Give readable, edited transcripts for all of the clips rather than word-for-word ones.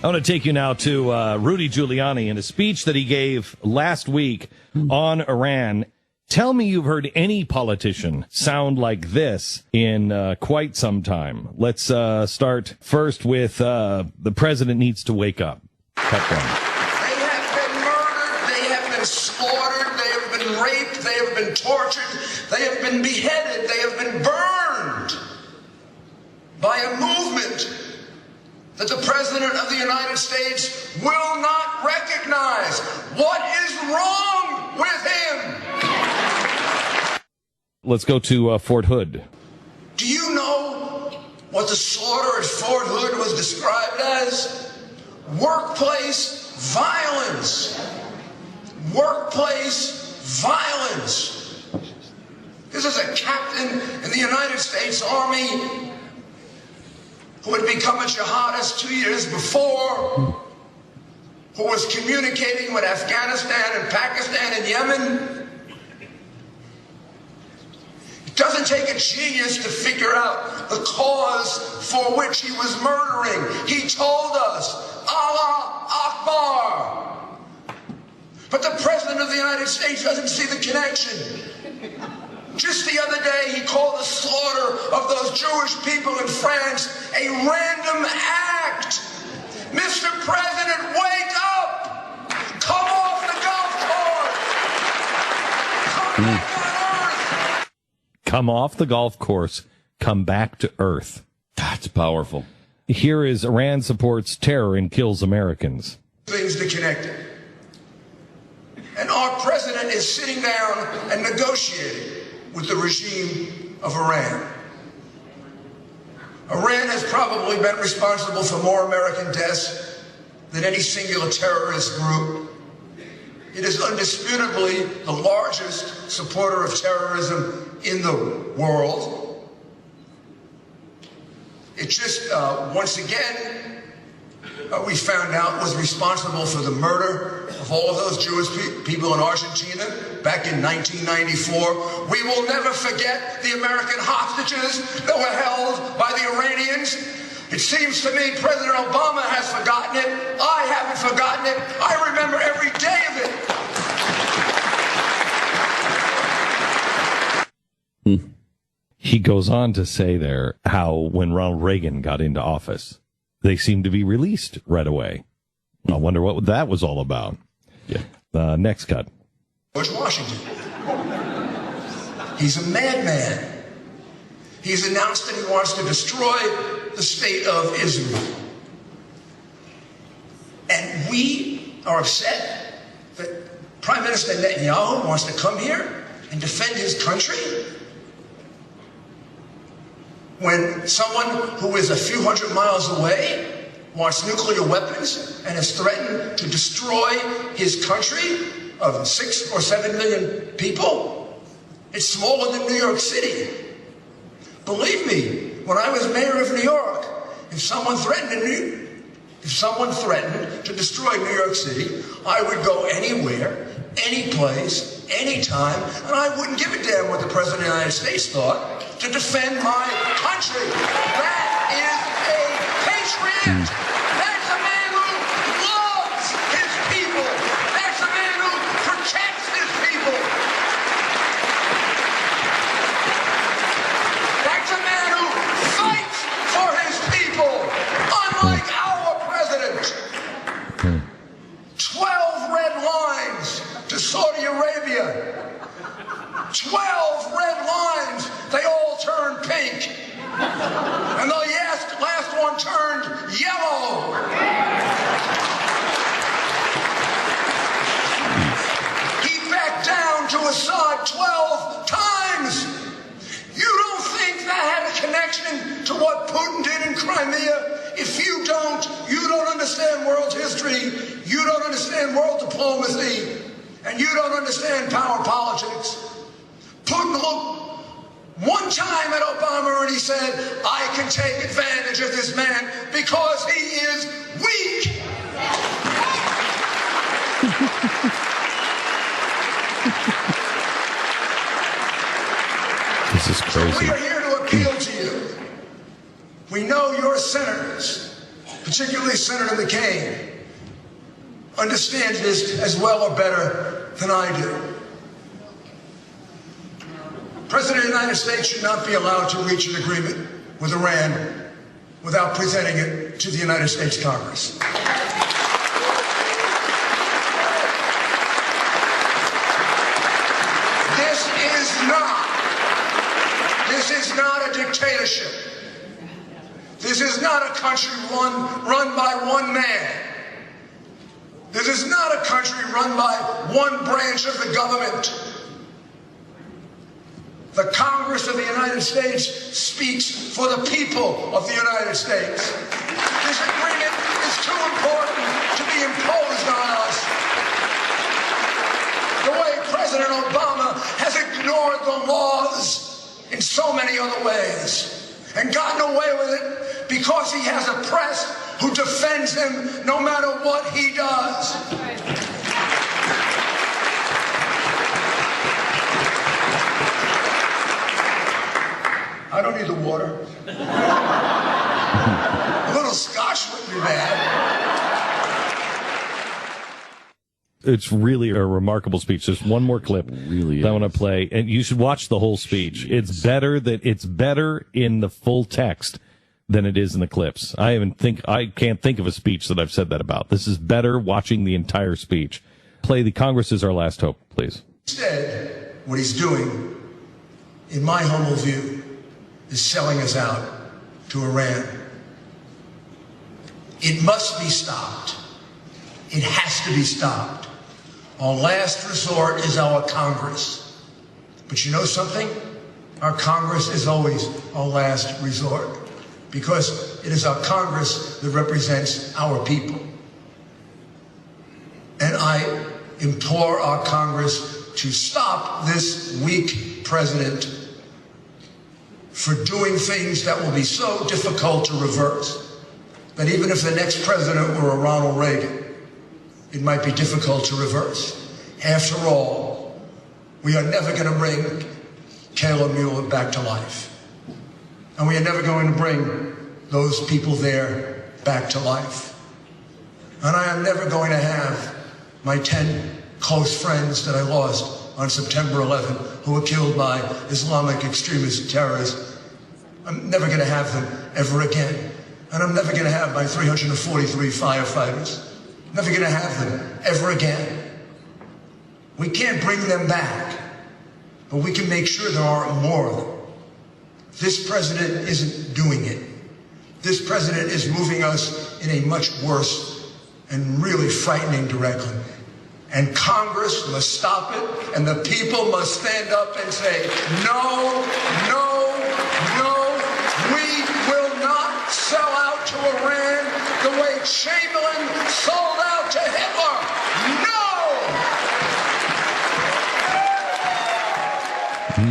I want to take you now to Rudy Giuliani in a speech that he gave last week on Iran. Tell me you've heard any politician sound like this in quite some time. Let's start first with the president needs to wake up. Cut one. They have been murdered. They have been slaughtered. They have been raped. They have been tortured. They have been beheaded. They have been burned by a movement that the President of the United States will not recognize. What is wrong with him? Let's go to Fort Hood. Do you know what the slaughter at Fort Hood was described as? Workplace violence. Workplace violence. This is a captain in the United States Army who had become a jihadist 2 years before, who was communicating with Afghanistan and Pakistan and Yemen. It doesn't take a genius to figure out the cause for which he was murdering. He told us, Allah Akbar. But the President of the United States doesn't see the connection. Just the other day, he called the slaughter of those Jewish people in France a random act. Mr. President, wake up! Come off the golf course! Come back to Earth! Come off the golf course. Come back to Earth. That's powerful. Here is Iran supports terror and kills Americans. Things to connect it. And our president is sitting down and negotiating with the regime of Iran. Iran has probably been responsible for more American deaths than any singular terrorist group. It is undisputably the largest supporter of terrorism in the world. It just, once again, we found out was responsible for the murder of all of those Jewish people in Argentina back in 1994. We will never forget the American hostages that were held by the Iranians. It seems to me President Obama has forgotten it. I haven't forgotten it. I remember every day of it. He goes on to say there how when Ronald Reagan got into office, they seemed to be released right away. I wonder what that was all about. Yeah. Next cut. George Washington. He's a madman. He's announced that he wants to destroy the state of Israel. And we are upset that Prime Minister Netanyahu wants to come here and defend his country when someone who is a few hundred miles away wants nuclear weapons and has threatened to destroy his country of 6 or 7 million people. It's smaller than New York City. Believe me, when I was mayor of New York, if someone threatened to destroy New York City, I would go anywhere, any place, anytime, and I wouldn't give a damn what the President of the United States thought, to defend my country. That is a patriot. That's a man who loves his people. That's a man who protects his people. That's a man who fights for his people. Unlike our president. 12 red lines to Saudi Arabia. 12 red lines. They all turned pink. And the last one turned yellow. He backed down to Assad 12 times. You don't think that had a connection to what Putin did in Crimea? If you don't understand world history, you don't understand world diplomacy, and you don't understand power politics. Putin looked one time at Obama and he said, I can take advantage of this man because he is weak. This is crazy. So we are here to appeal to you. We know your senators particularly Senator McCain, understands this as well or better than I do. The President of the United States should not be allowed to reach an agreement with Iran without presenting it to the United States Congress. This is not a dictatorship. This is not a country run by one man. This is not a country run by one branch of the government. The Congress of the United States speaks for the people of the United States. This agreement is too important to be imposed on us. The way President Obama has ignored the laws in so many other ways and gotten away with it because he has a press who defends him no matter what he does. I don't need the water. A little scotch wouldn't be bad. It's really a remarkable speech. There's one more clip Really that I want to play, and you should watch the whole speech. It's better in the full text than it is in the clips. I can't think of a speech that I've said that about. This is better watching the entire speech. Play the Congress is our last hope, please. Instead, what he's doing, in my humble view, is selling us out to Iran. It must be stopped. It has to be stopped. Our last resort is our Congress. But you know something? Our Congress is always our last resort because it is our Congress that represents our people. And I implore our Congress to stop this weak president for doing things that will be so difficult to reverse that even if the next president were a Ronald Reagan, it might be difficult to reverse. After all, we are never going to bring Kayla Mueller back to life. And we are never going to bring those people there back to life. And I am never going to have my 10 close friends that I lost on September 11, who were killed by Islamic extremist terrorists. I'm never going to have them ever again. And I'm never going to have my 343 firefighters. Never going to have them ever again. We can't bring them back, but we can make sure there aren't more of them. This president isn't doing it. This president is moving us in a much worse and really frightening direction. And Congress must stop it, and the people must stand up and say, no, no, no, we will not sell out to Iran the way Chamberlain sold out to Hitler. No!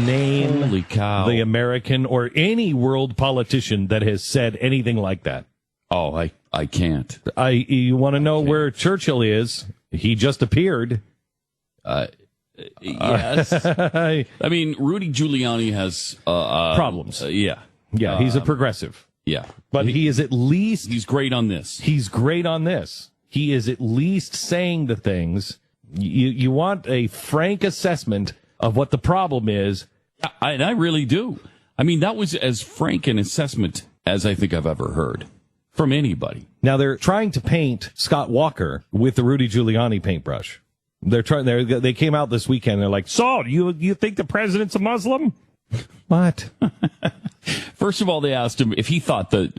Name Holy cow. the American or any world politician that has said anything like that. Oh, I can't. You want to know where Churchill is? He just appeared. Yes. I mean, Rudy Giuliani has Problems. Yeah. Yeah, he's a progressive. Yeah. But he is at least... He's great on this. He's great on this. He is at least saying the things. You want a frank assessment of what the problem is. And I really do. I mean, that was as frank an assessment as I think I've ever heard from anybody. Now, they're trying to paint Scott Walker with the Rudy Giuliani paintbrush. They came out this weekend. They're like, so, you think the president's a Muslim? What? First of all, they asked him if he thought that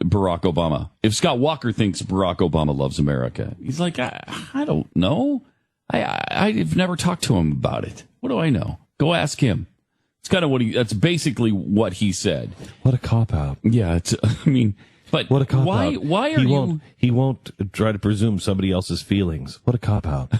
if Scott Walker thinks Barack Obama loves America. He's like, I don't know. I've never talked to him about it. What do I know? Go ask him. It's kind of that's basically what he said. What a cop-out. Yeah, but what a cop-out. Why are you? He won't try to presume somebody else's feelings. What a cop-out.